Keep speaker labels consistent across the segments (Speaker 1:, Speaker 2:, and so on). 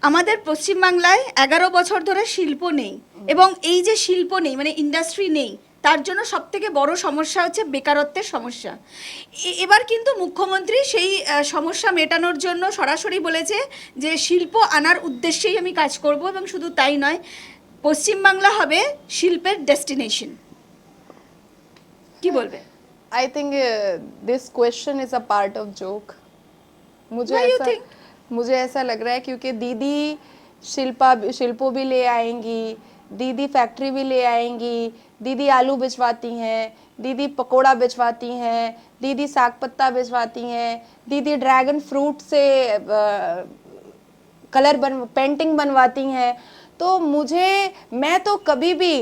Speaker 1: আমাদের পশ্চিমবাংলায় 11 বছর ধরে শিল্প নেই, এবং এই যে শিল্প নেই মানে ইন্ডাস্ট্রি নেই, তার জন্য সবথেকে বড় সমস্যা হচ্ছে বেকারত্বের সমস্যা। এবার কিন্তু মুখ্যমন্ত্রী সেই সমস্যা মেটানোর জন্য সরাসরি বলেছে যে শিল্প আনার উদ্দেশ্যেই আমি কাজ করব, এবং শুধু তাই নয়, পশ্চিমবাংলা হবে শিল্পের ডেস্টিনেশন। কি বলবে?
Speaker 2: I think this question is a part of joke.
Speaker 1: Why you think?
Speaker 2: मुझे ऐसा लग रहा है क्योंकि दीदी शिल्पो भी ले आएंगी, दीदी फैक्ट्री भी ले आएंगी, दीदी आलू भिजवाती हैं, दीदी पकोड़ा भिजवाती हैं, दीदी साग पत्ता भिजवाती हैं, दीदी ड्रैगन फ्रूट से पेंटिंग बनवाती हैं। तो मैं तो कभी भी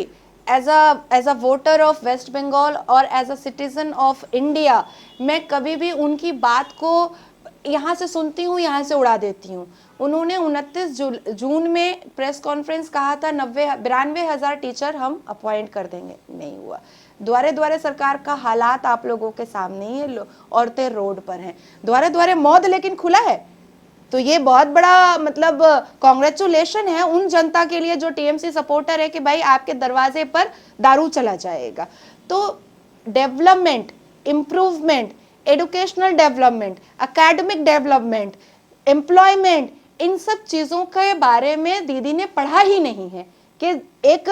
Speaker 2: as a voter of West Bengal और as a citizen of India, मैं कभी भी उनकी बात को यहाँ से सुनती हूँ, यहाँ से उड़ा देती हूँ। उन्होंने 29 जून में प्रेस कॉन्फ्रेंस कहा था 92,000 टीचर हम अपॉइंट कर देंगे, नहीं हुआ। द्वारे द्वारे सरकार का हालात आप लोगों के सामने ही है, औरतें रोड पर हैं, द्वारे द्वारे मौत लेकिन खुला है। तो ये बहुत बड़ा मतलब कॉन्ग्रेचुलेशन है उन जनता के लिए जो टीएमसी सपोर्टर है कि भाई आपके दरवाजे पर दारू चला जाएगा। तो development, improvement, educational development, academic development, employment, इन सब चीज़ों के बारे में दीदी ने पढ़ा ही नहीं है कि एक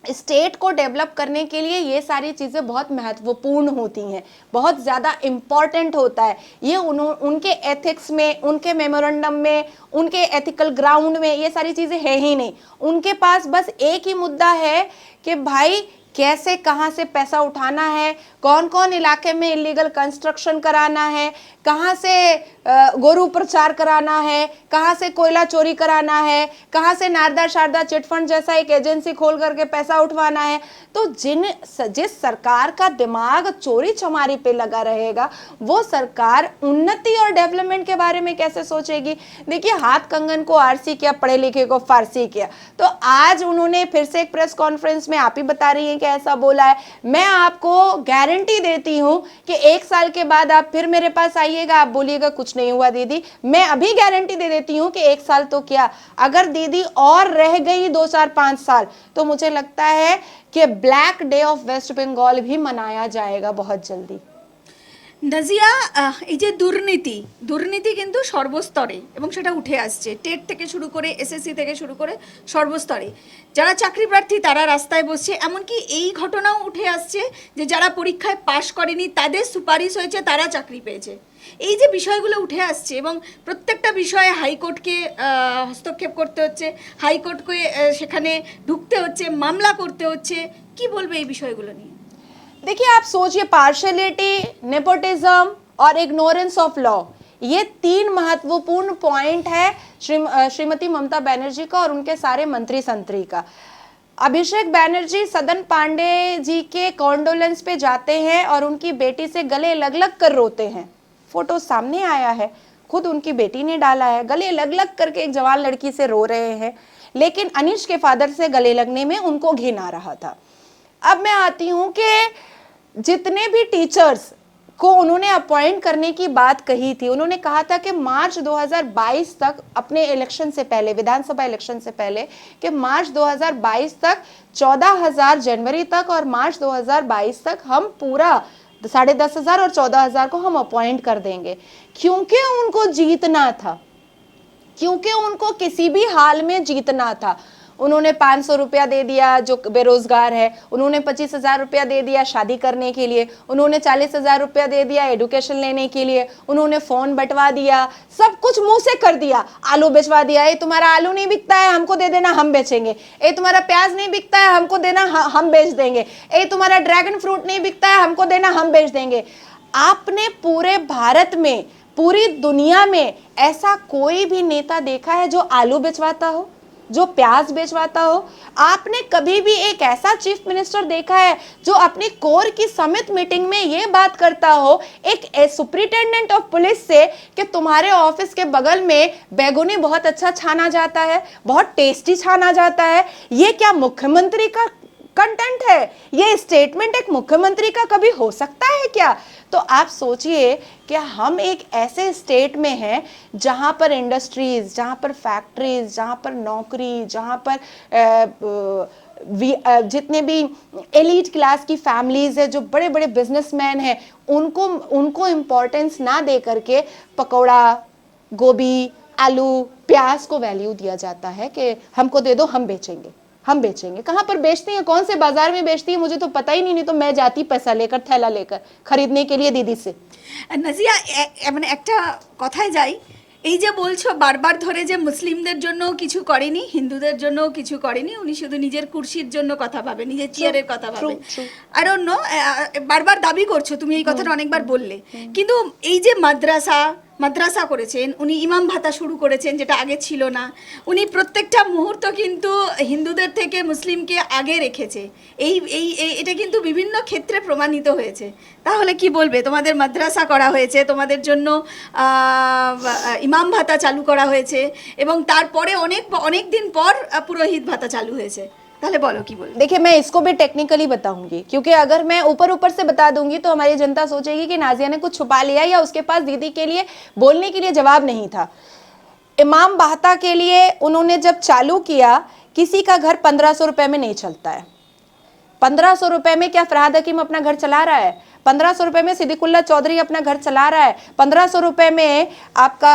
Speaker 2: स्टेट को डेवलप करने के लिए ये सारी चीज़ें बहुत महत्वपूर्ण होती हैं, बहुत ज़्यादा इम्पॉर्टेंट होता है। ये उनके एथिक्स में, उनके मेमोरेंडम में, उनके एथिकल ग्राउंड में ये सारी चीज़ें है ही नहीं। उनके पास बस एक ही मुद्दा है कि भाई कैसे कहाँ से पैसा उठाना है, कौन कौन इलाके में इलीगल कंस्ट्रक्शन कराना है, कहाँ से गोरू प्रचार कराना है, कहाँ से कोयला चोरी कराना है, कहाँ से नारदा शारदा चिटफंड जैसा एक एजेंसी खोल करके पैसा उठवाना है। तो जिस सरकार का दिमाग चोरी चमारी पे लगा रहेगा वो सरकार उन्नति और डेवलपमेंट के बारे में कैसे सोचेगी। देखिए, हाथ कंगन को आरसी किया, पढ़े लिखे को फारसी किया। तो आज उन्होंने फिर से एक प्रेस कॉन्फ्रेंस में, आप ही बता रही हैं कि ऐसा बोला है, मैं आपको गारंटी देती हूं कि 1 साल के बाद आप फिर मेरे पास आइएगा, आप बोलिएगा कुछ नहीं हुआ दीदी। मैं अभी गारंटी दे देती हूं कि 1 साल तो क्या, अगर दीदी और रह गई 2 4 5 साल तो मुझे लगता है कि black day of West Bengal भी मनाया जाएगा बहुत जल्दी।
Speaker 1: নাজিয়া, এই যে দুর্নীতি কিন্তু সর্বস্তরে, এবং সেটা উঠে আসছে টেট থেকে শুরু করে এসএসসি থেকে শুরু করে সর্বস্তরে। যারা চাকরি প্রার্থী তারা রাস্তায় বসছে, এমনকি এই ঘটনাও উঠে আসছে যে যারা পরীক্ষায় পাশ করেনি তাদের সুপারিশ হয়েছে, তারা চাকরি পেয়েছে। এই যে বিষয়গুলো উঠে আসছে এবং প্রত্যেকটা বিষয়ে হাইকোর্টকে হস্তক্ষেপ করতে হচ্ছে, হাইকোর্টকে সেখানে ঢুকতে হচ্ছে, মামলা করতে হচ্ছে, কি বলবে এই বিষয়গুলো নিয়ে?
Speaker 2: देखिए, आप सोचिए, पार्शियलिटी, नेपोटिज्म और इग्नोरेंस ऑफ लॉ, ये 3 महत्वपूर्ण पॉइंट है श्रीमती ममता बनर्जी का और उनके सारे मंत्री संतरी का। अभिषेक बनर्जी सदन पांडे जी के कॉन्डोलेंस पे जाते हैं और उनकी बेटी से गले लग लग कर रोते हैं। फोटो सामने आया है, खुद उनकी बेटी ने डाला है, गले लग लग करके एक जवान लड़की से रो रहे हैं, लेकिन अनिश के फादर से गले लगने में उनको घिन आ रहा था। अब मैं आती हूँ कि जितने भी टीचर्स को उन्होंने अपॉइंट करने की बात कही थी, उन्होंने कहा था कि मार्च 2022 तक, अपने इलेक्शन से पहले, विधानसभा इलेक्शन से पहले, कि मार्च 2022 तक 14,000 जनवरी तक और मार्च 2022 तक हम पूरा 10,500 और 14,000 को हम अपॉइंट कर देंगे। क्योंकि उनको जीतना था, क्योंकि उनको किसी भी हाल में जीतना था। उन्होंने 500 रुपया दे दिया जो बेरोजगार है, उन्होंने 25,000 रुपया दे दिया शादी करने के लिए, उन्होंने 40,000 रुपया दे दिया एडुकेशन लेने के लिए, उन्होंने फोन बंटवा दिया, सब कुछ मुंह से कर दिया। आलू बेचवा दिया, ये तुम्हारा आलू नहीं बिकता है हमको दे देना, हम बेचेंगे। ये तुम्हारा प्याज नहीं बिकता है हमको देना, हम बेच देंगे। ये तुम्हारा ड्रैगन फ्रूट नहीं बिकता है हमको देना, हम बेच देंगे। आपने पूरे भारत में, पूरी दुनिया में ऐसा कोई भी नेता देखा है जो आलू बेचवाता हो, जो प्याज बेचवाता हो? आपने कभी भी एक ऐसा चीफ मिनिस्टर देखा है जो अपनी कोर की समिट मीटिंग में ये बात करता हो एक सुपरिटेंडेंट ऑफ पुलिस से कि तुम्हारे ऑफिस के बगल में बैगुनी बहुत अच्छा छाना जाता है, बहुत टेस्टी छाना जाता है? ये क्या मुख्यमंत्री का कंटेंट है। ये स्टेटमेंट एक मुख्यमंत्री का कभी हो सकता है क्या? तो आप सोचिए कि हम एक ऐसे स्टेट में हैं जहां पर इंडस्ट्रीज, जहां पर फैक्ट्रीज, जहां पर नौकरी, जहां पर जितने भी एलीट क्लास की फैमिलीज है, जो बड़े बड़े बिजनेसमैन हैं, उनको इम्पोर्टेंस ना दे करके पकौड़ा, गोभी, आलू, प्याज को वैल्यू दिया जाता है कि हमको दे दो, हम बेचेंगे, हम बेचेंगे। कहाँ पर बेचती हैं, कौन से बाजार में बेचती है, मुझे तो पता ही नहीं तो मैं जाती पैसा लेकर, थैला लेकर खरीदने के लिए दीदी से।
Speaker 1: নাজিয়া মানে একটা কথায় যাই, এই যে বলছো বারবার ধরে যে মুসলিমদের জন্য কিছু করেনি, হিন্দুদের জন্য কিছু করেনি, উনি শুধু নিজের কুর্সির জন্য কথা ভাবে, নিজের চেয়ারের কথা ভাবে, আই ডোন্ট নো, বারবার দাবি করছো তুমি, এই কথাটা অনেকবার বললে, কিন্তু এই যে মাদ্রাসা করেছেন উনি, ইমাম ভাতা শুরু করেছেন যেটা আগে ছিল না, উনি প্রত্যেকটা মুহূর্ত কিন্তু হিন্দুদের থেকে মুসলিমকে আগে রেখেছে, এই এই এটা কিন্তু বিভিন্ন ক্ষেত্রে প্রমাণিত হয়েছে। তাহলে কি বলবে, তোমাদের মাদ্রাসা করা হয়েছে, তোমাদের জন্য ইমাম ভাতা চালু করা হয়েছে, এবং তারপরে অনেক দিন পর পুরোহিত ভাতা চালু হয়েছে, তাহলে বলো কি বলবে।
Speaker 2: देखिए, मैं इसको भी टेक्निकली बताऊंगी, क्योंकि अगर मैं ऊपर ऊपर से बता दूंगी तो हमारी जनता सोचेगी कि नाजिया ने कुछ छुपा लिया या उसके पास दीदी के लिए बोलने के लिए जवाब नहीं था। इमाम भाता के लिए उन्होंने जब चालू किया, किसी का घर 1500 रुपए में नहीं चलता है। 1500 रुपए में क्या फरहाद हकीम अपना घर चला रहा है? 1500 रुपए में सिद्दीकुल्ला चौधरी अपना घर चला रहा है? 1500 रुपए में आपका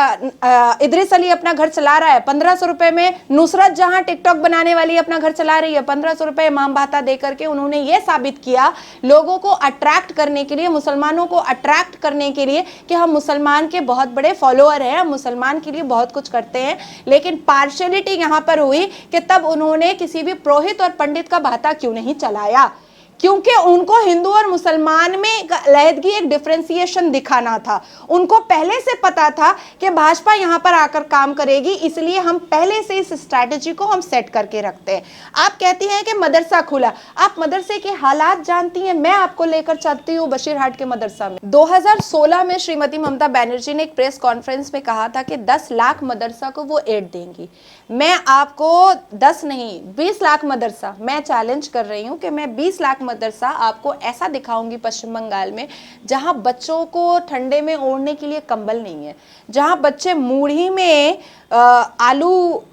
Speaker 2: इदरीस अली अपना घर चला रहा है? 1500 रुपए में नुसरत जहां टिकटॉक बनाने वाली अपना घर चला रही है? 1500 रुपए इमाम भाता दे करके उन्होंने ये साबित किया लोगों को अट्रैक्ट करने के लिए, मुसलमानों को अट्रैक्ट करने के लिए कि हम मुसलमान के बहुत बड़े फॉलोअर हैं, हम मुसलमान के लिए बहुत कुछ करते हैं। लेकिन पार्शलिटी यहाँ पर हुई कि तब उन्होंने किसी भी पुरोहित और पंडित का भाता क्यों नहीं चलाया, क्योंकि उनको हिंदू और मुसलमान में अलहदगी, एक डिफरेंशिएशन दिखाना था। उनको पहले से पता था कि भाजपा यहाँ पर आकर काम करेगी, इसलिए हम पहले से इस स्ट्रैटेजी को हम सेट करके रखते हैं। आप कहती हैं कि मदरसा खुला, आप मदरसे के हालात जानती हैं, मैं आपको लेकर चलती हूँ बशीरहाट के मदरसा में। 2016 में श्रीमती ममता बनर्जी ने एक प्रेस कॉन्फ्रेंस में कहा था कि 10 लाख मदरसा को वो एड देंगी। मैं आपको 10 नहीं 20 लाख मदरसा, मैं चैलेंज कर रही हूँ कि मैं 20 लाख मदरसा आपको ऐसा दिखाऊंगी पश्चिम बंगाल में, जहां बच्चों को ठंडे में ओढ़ने के लिए कंबल नहीं है, जहां बच्चे मूढ़ी में आलू,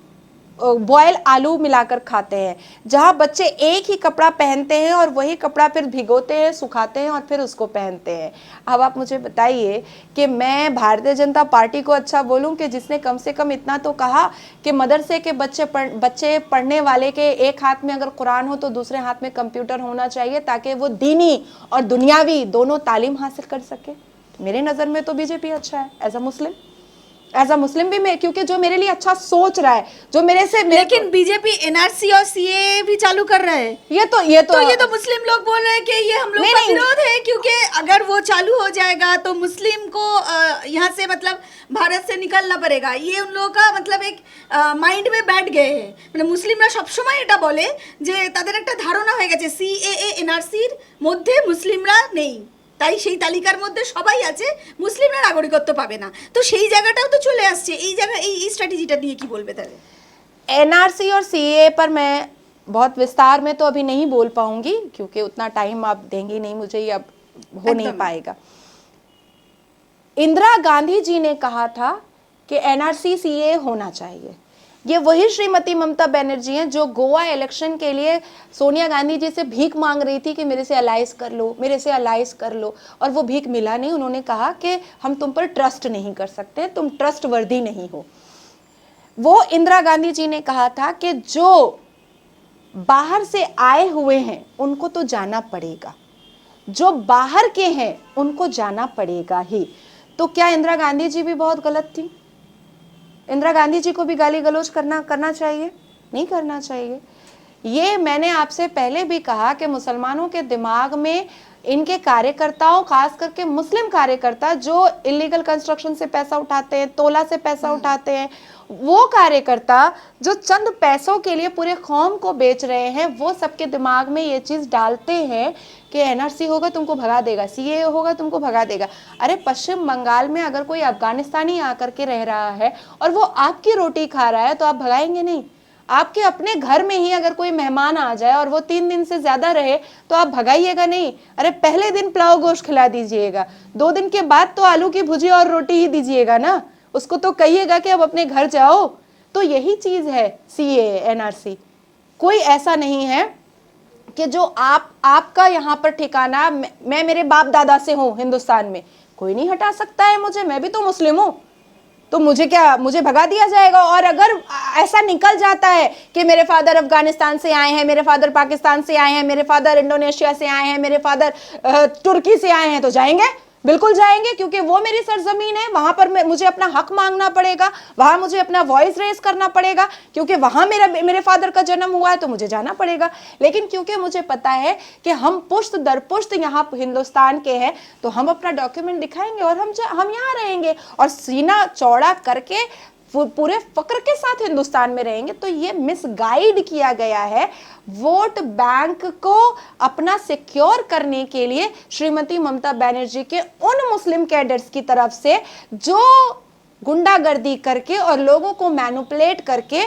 Speaker 2: बॉयल आलू मिलाकर खाते हैं, जहां बच्चे एक ही कपड़ा पहनते हैं और वही कपड़ा फिर भिगोते हैं, सुखाते हैं और फिर उसको पहनते हैं। अब आप मुझे बताइए कि मैं भारतीय जनता पार्टी को अच्छा बोलूं कि जिसने कम से कम इतना तो कहा कि मदरसे के बच्चे पढ़ने वाले के एक हाथ में अगर कुरान हो तो दूसरे हाथ में कंप्यूटर होना चाहिए, ताकि वो दीनी और दुनियावी दोनों तालीम हासिल कर सके। मेरे नज़र में तो बीजेपी अच्छा है एज अ मुस्लिम भी, मैं क्योंकि जो मेरे लिए अच्छा सोच रहा है, जो मेरे से
Speaker 1: लेकिन बीजेपी एनआरसी और सीए भी चालू कर रहा है, ये तो मुस्लिम लोग बोल रहे हैं कि ये हम लोग का विरोध है, क्योंकि अगर वो चालू हो जाएगा तो मुस्लिम को यहाँ से मतलब भारत से निकलना पड़ेगा, ये उन लोगों का मतलब एक মাইন্ড में बैठ गए हैं। মানে মুসলিমরা সবসময় এটা বলে যে তাদের একটা ধারণা হয়ে গেছে সিএএ এনআরসির মধ্যে মুসলিমরা নেই, তাই সেই তালিকার মধ্যে সবাই আছে, মুসলিমরা নাগরিকত্ব পাবে না, তো সেই জায়গাটাও তো চলে আসছে। এই জায়গা এই স্ট্র্যাটেজিটা দিয়ে কি বলবে তাহলে?
Speaker 2: एनआरसी और सीए पर मैं बहुत विस्तार में तो अभी नहीं बोल पाऊंगी, क्योंकि उतना टाइम आप देंगी नहीं मुझे, ये अब हो नहीं पाएगा। इंदिरा गांधी जी ने कहा था कि एनआरसी सीए होना चाहिए। ये वही श्रीमती ममता बनर्जी हैं जो गोवा इलेक्शन के लिए सोनिया गांधी जी से भीख मांग रही थी कि मेरे से अलाइज कर लो, मेरे से अलाइज कर लो, और वो भीख मिला नहीं। उन्होंने कहा कि हम तुम पर ट्रस्ट नहीं कर सकते, तुम ट्रस्ट वर्दी नहीं हो। वो इंदिरा गांधी जी ने कहा था कि जो बाहर से आए हुए हैं उनको तो जाना पड़ेगा, जो बाहर के हैं उनको जाना पड़ेगा ही। तो क्या इंदिरा गांधी जी भी बहुत गलत थी? इंदिरा गांधी जी को भी गाली गलौज करना चाहिए? नहीं करना चाहिए। ये मैंने आपसे पहले भी कहा कि मुसलमानों के दिमाग में इनके कार्यकर्ताओं, खास करके मुस्लिम कार्यकर्ता जो इलीगल कंस्ट्रक्शन से पैसा उठाते हैं, तोला से पैसा उठाते हैं, वो कार्यकर्ता जो चंद पैसों के लिए पूरे कौम को बेच रहे हैं, वो सबके दिमाग में ये चीज़ डालते हैं कि एनआरसी होगा तुमको भगा देगा, सीए होगा तुमको भगा देगा। अरे पश्चिम बंगाल में अगर कोई अफगानिस्तानी आकर के रह रहा है और वो आपकी रोटी खा रहा है तो आप भगाएंगे नहीं? आपके अपने घर में ही अगर कोई मेहमान आ जाए और वो 3 दिन से ज्यादा रहे तो आप भगाइएगा नहीं। अरे पहले दिन पुलाव गोश्त खिला दीजिएगा, 2 दिन के बाद तो आलू की भुजी और रोटी ही दीजिएगा ना, उसको तो कहिएगा कि अब अपने घर जाओ। तो यही चीज है सीए एनआरसी। कोई ऐसा नहीं है कि जो आपका यहाँ पर ठिकाना, मैं मेरे बाप दादा से हूँ हिंदुस्तान में, कोई नहीं हटा सकता है मुझे, मैं भी तो मुस्लिम हूँ, तो मुझे क्या, मुझे भगा दिया जाएगा? और अगर ऐसा निकल जाता है कि मेरे फादर अफगानिस्तान से आए हैं, मेरे फादर पाकिस्तान से आए हैं, मेरे फादर इंडोनेशिया से आए हैं, मेरे फादर तुर्की से आए हैं, तो जाएंगे, बिल्कुल जाएंगे, क्योंकि वो मेरी सरजमीन है। वहां पर मुझे अपना हक मांगना पड़ेगा, वहां मुझे अपना वॉइस रेज करना पड़ेगा, क्योंकि वहां मेरे फादर का जन्म हुआ है, तो मुझे जाना पड़ेगा। लेकिन क्योंकि मुझे पता है कि हम पुश्त दर पुश्त यहाँ हिंदुस्तान के हैं, तो हम अपना डॉक्यूमेंट दिखाएंगे और हम यहाँ रहेंगे और सीना चौड़ा करके पूरे फक्र के साथ हिंदुस्तान में रहेंगे। तो ये मिसगाइड किया गया है वोट बैंक को अपना सिक्योर करने के लिए श्रीमती ममता बनर्जी के उन मुस्लिम कैडर्स की तरफ से जो गुंडागर्दी करके और लोगों को मैनिपुलेट करके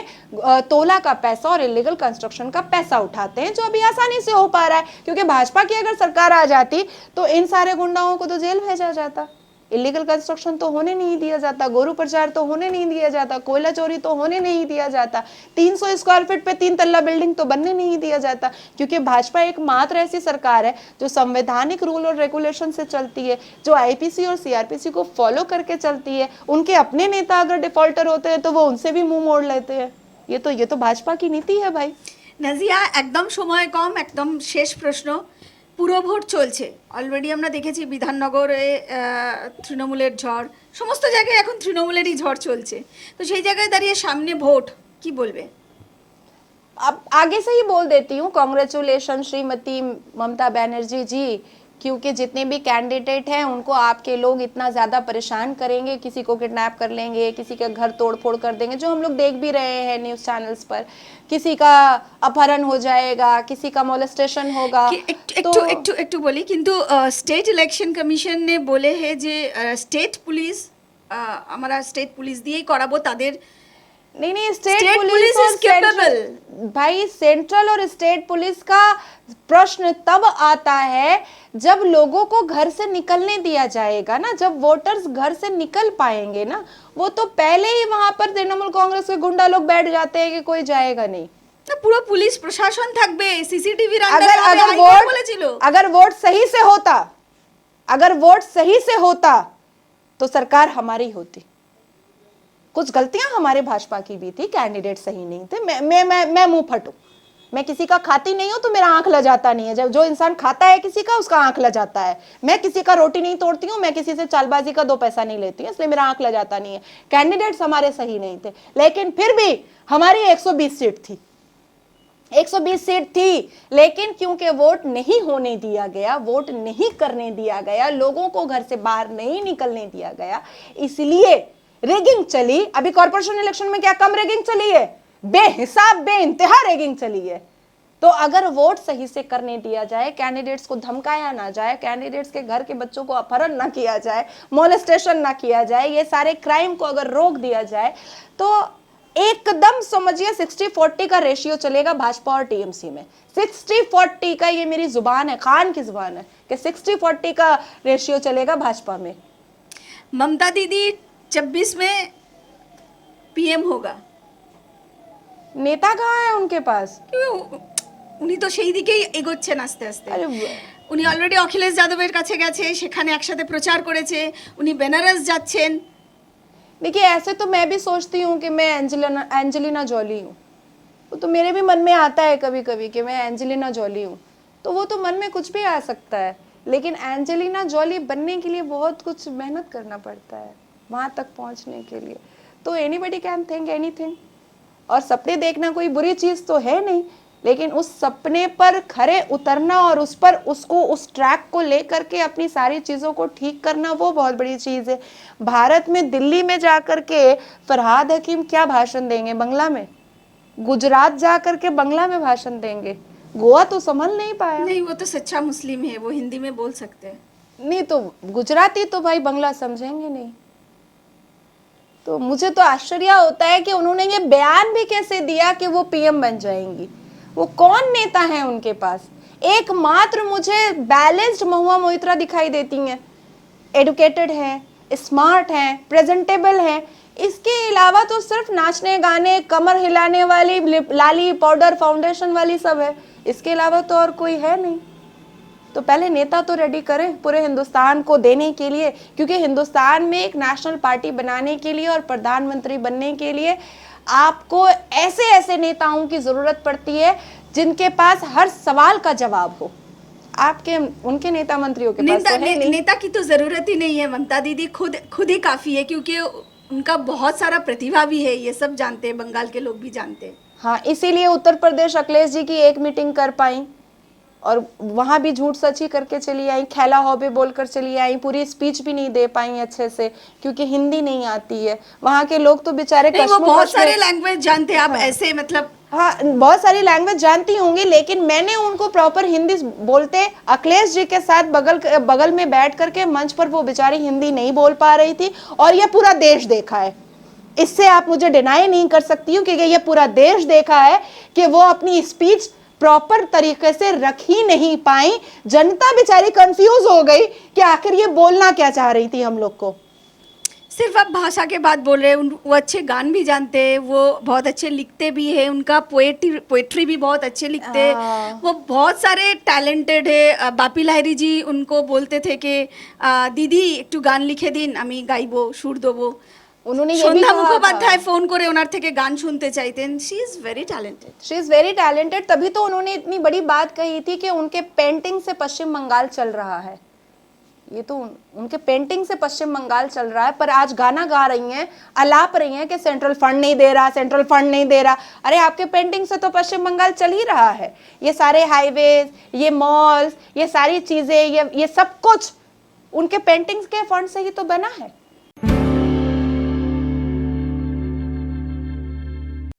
Speaker 2: तोला का पैसा और इलीगल कंस्ट्रक्शन का पैसा उठाते हैं, जो अभी आसानी से हो पा रहा है। क्योंकि भाजपा की अगर सरकार आ जाती तो इन सारे गुंडाओं को तो जेल भेजा जाता, इलीगल कंस्ट्रक्शन तो होने नहीं दिया जाता, गोरू प्रचार तो होने नहीं दिया जाता, कोयला चोरी तो होने नहीं दिया जाता, 300 स्क्वायर फीट पे 3 तल्ला बिल्डिंग तो बनने नहीं दिया जाता। क्योंकि भाजपा एकमात्र ऐसी सरकार है जो संवैधानिक रूल और रेगुलेशन से चलती है, जो आईपीसी और सीआरपीसी को फॉलो करके चलती है। उनके अपने नेता अगर डिफॉल्टर होते हैं तो वो उनसे भी मुंह मोड़ लेते हैं। ये तो भाजपा की नीति है भाई।
Speaker 1: নাজিয়া, একদম সময় কম, একদম শেষ প্রশ্ন। পুরো ভোট চলছে, অলরেডি আমরা দেখেছি বিধাননগরে তৃণমূলের ঝড়, সমস্ত জায়গায় এখন তৃণমূলেরই ঝড় চলছে। তো সেই জায়গায় দাঁড়িয়ে সামনে ভোট, কি বলবে?
Speaker 2: अब आगे से ही बोल देती हूँ, कांग्रेचुलेशन श्रीमती ममता बनर्जी जी, क्योंकि जितने भी कैंडिडेट हैं उनको आपके लोग इतना ज़्यादा परेशान करेंगे, किसी को किडनैप कर लेंगे, किसी का घर तोड़ फोड़ कर देंगे, जो हम लोग देख भी रहे हैं न्यूज़ चैनल्स पर। किसी का अपहरण हो जाएगा, किसी का मोलेस्टेशन होगा।
Speaker 1: একটু বলি, কিন্তু স্টেট ইলেকশন কমিশন ने बोले है যে স্টেট পুলিশ, আমরা স্টেট পুলিশ দিয়েই করাবো তাদের।
Speaker 2: नहीं, स्टेट
Speaker 1: State
Speaker 2: पुलिस
Speaker 1: police
Speaker 2: और
Speaker 1: is capable।
Speaker 2: भाई सेंट्रल और स्टेट पुलिस का प्रश्न तब आता है जब लोगों को घर से निकलने दिया जाएगा ना, जब वोटर्स घर से निकल पाएंगे ना। वो तो पहले ही वहां पर तृणमूल कांग्रेस के गुंडा लोग बैठ जाते हैं कि कोई जाएगा नहीं।
Speaker 1: না, পুরো পুলিশ প্রশাসন থাকবে, সিসিটিভির
Speaker 2: अगर
Speaker 1: আন্ডারে হবে,
Speaker 2: अगर
Speaker 1: হাইকোর্ট
Speaker 2: वोट
Speaker 1: বলেছিল।
Speaker 2: अगर वोट सही से होता, अगर वोट सही से होता तो सरकार हमारी होती। कुछ गलतियां हमारे भाजपा की भी थी, कैंडिडेट सही नहीं थे। मैं मुंह फटूं, मैं किसी का खाती नहीं हूं तो मेरा आंख लजाता नहीं है। जब जो इंसान खाता है किसी का, उसका आंख लजाता है। मैं किसी का रोटी नहीं तोड़ती हूं, मैं किसी से चालबाजी का 2 पैसा नहीं लेती हूं, इसलिए मेरा आंख लजाता नहीं है। कैंडिडेट्स हमारे सही नहीं थे, लेकिन फिर भी हमारी 120 सीट थी, 120 सीट थी। लेकिन क्योंकि वोट नहीं होने दिया गया, वोट नहीं करने दिया गया, लोगों को घर से बाहर नहीं निकलने दिया गया, इसलिए रेगिंग चली। अभी कॉर्पोरेशन इलेक्शन में क्या कम रेगिंग चली है? बेहिसाब बेइंतहा रेगिंग चली है। तो अगर वोट सही से करने दिया जाए, कैंडिडेट्स को धमकाया ना जाए, कैंडिडेट्स के घर के बच्चों को अपहरण ना किया जाए, मोलेस्टेशन ना किया जाए, ये सारे क्राइम को अगर रोक दिया जाए, तो एकदम समझिए 60-40 का रेशियो चलेगा भाजपा और टीएमसी में। 60-40 का, ये मेरी जुबान है, खान की जुबान है कि 60-40 का रेशियो चलेगा भाजपा में।
Speaker 1: ममता दीदी 26 में पीएम होगा।
Speaker 2: नेता कहाँ है उनके पास?
Speaker 1: উনি তো সেই দিকেই এগোচ্ছেন আস্তে আস্তে। উনি অলরেডি অখিলেশ যাদবের কাছে গেছে, সেখানে একসাথে প্রচার করেছে, উনি বেনারস যাচ্ছেন।
Speaker 2: देखिए, ऐसे तो मैं भी सोचती हूँ कि मैं एंजेलिना जॉली हूँ, वो तो मेरे भी मन में आता है कभी कभी कि मैं एंजेलिना जॉली हूँ। तो वो तो मन में कुछ भी आ सकता है, लेकिन एंजेलिना जॉली बनने के लिए बहुत कुछ मेहनत करना पड़ता है वहाँ तक पहुँचने के लिए। तो एनीबडी कैन थिंक एनीथिंग, और सपने देखना कोई बुरी चीज़ तो है नहीं, लेकिन उस सपने पर खरे उतरना और उस पर उसको उस ट्रैक को लेकर के अपनी सारी चीज़ों को ठीक करना, वो बहुत बड़ी चीज़ है। भारत में दिल्ली में जाकर के फरहाद हकीम क्या भाषण देंगे बांग्ला में? गुजरात जाकर के बांग्ला में भाषण देंगे। गोवा तो संभल नहीं पाया।
Speaker 1: नहीं, वो तो सच्चा मुस्लिम है, वो हिंदी में बोल सकते हैं।
Speaker 2: नहीं तो गुजराती तो भाई बांग्ला समझेंगे नहीं। तो मुझे तो आश्चर्य होता है कि उन्होंने ये बयान भी कैसे दिया कि वो पीएम बन जाएंगी। वो कौन नेता है उनके पास? एकमात्र मुझे बैलेंस्ड महुआ मोइत्रा दिखाई देती हैं, एडुकेटेड हैं, स्मार्ट हैं, प्रेजेंटेबल हैं। इसके अलावा तो सिर्फ नाचने गाने, कमर हिलाने वाली, लाली पाउडर फाउंडेशन वाली सब है। इसके अलावा तो और कोई है नहीं। तो पहले नेता तो रेडी करें पूरे हिंदुस्तान को देने के लिए, क्योंकि हिंदुस्तान में एक नेशनल पार्टी बनाने के लिए और प्रधानमंत्री बनने के लिए आपको ऐसे ऐसे नेताओं की जरूरत पड़ती है जिनके पास हर सवाल का जवाब हो। आपके उनके नेता मंत्रियों के पास तो है नहीं।
Speaker 1: नेता की तो जरूरत ही नहीं है, ममता दीदी खुद ही काफी है, क्योंकि उनका बहुत सारा प्रतिभा भी है, ये सब जानते हैं, बंगाल के लोग भी जानते हैं।
Speaker 2: हाँ, इसीलिए उत्तर प्रदेश अखिलेश जी की एक मीटिंग कर पाई और वहां भी झूठ सची करके चली आई, खेला हॉबे बोलकर चली आई, पूरी स्पीच भी नहीं दे पाई अच्छे से क्योंकि हिंदी नहीं आती है। वहां के लोग तो बेचारे
Speaker 1: वो बहुत सारे लैंग्वेज जानते हैं। आप ऐसे मतलब
Speaker 2: हाँ, बहुत सारी लैंग्वेज जानती होंगी, लेकिन मैंने उनको प्रॉपर हिंदी बोलते, अखिलेश जी के साथ बगल में बैठ करके मंच पर वो बेचारी हिंदी नहीं बोल पा रही थी, और ये पूरा देश देखा है। इससे आप मुझे डिनाई नहीं कर सकती हूँ, क्योंकि ये पूरा देश देखा है कि वो अपनी स्पीच प्रॉपर तरीके से रख ही नहीं पाई। जनता बेचारी कंफ्यूज हो गई कि आखिर ये बोलना क्या चाह रही थी हम लोग को।
Speaker 1: सिर्फ आप भाषा के बात बोल रहे हैं, वो अच्छे गान भी जानते हैं, वो बहुत अच्छे लिखते भी हैं, उनका पोएट्री भी बहुत अच्छे लिखते हैं, वो बहुत सारे टैलेंटेड है। बापी लाहिरी जी उनको बोलते थे कि दीदी एक गान लिखे दिन আমি গাইবো সুর দেবো।
Speaker 2: उन्होंने ये भी
Speaker 1: সন্ধ্যা
Speaker 2: कहा
Speaker 1: মুখোপাধ্যায়
Speaker 2: था।
Speaker 1: फोन করে ওনার থেকে গান শুনতে চাইতেন। She is very talented.
Speaker 2: She is very talented, तभी तो उन्होंने इतनी बड़ी बात कही थी कि उनके पेंटिंग से पश्चिम बंगाल चल रहा है। ये तो उनके पेंटिंग से पश्चिम बंगाल चल रहा है, पर आज गाना गा रही हैं, अलाप रही हैं कि सेंट्रल फंड नहीं दे रहा, सेंट्रल फंड नहीं दे रहा। अरे आपके पेंटिंग से तो पश्चिम बंगाल चल ही रहा है। ये सारे हाईवेज, ये मॉल्स, ये सारी चीजें, ये सब कुछ उनके पेंटिंग्स के फंड से ही तो बना है।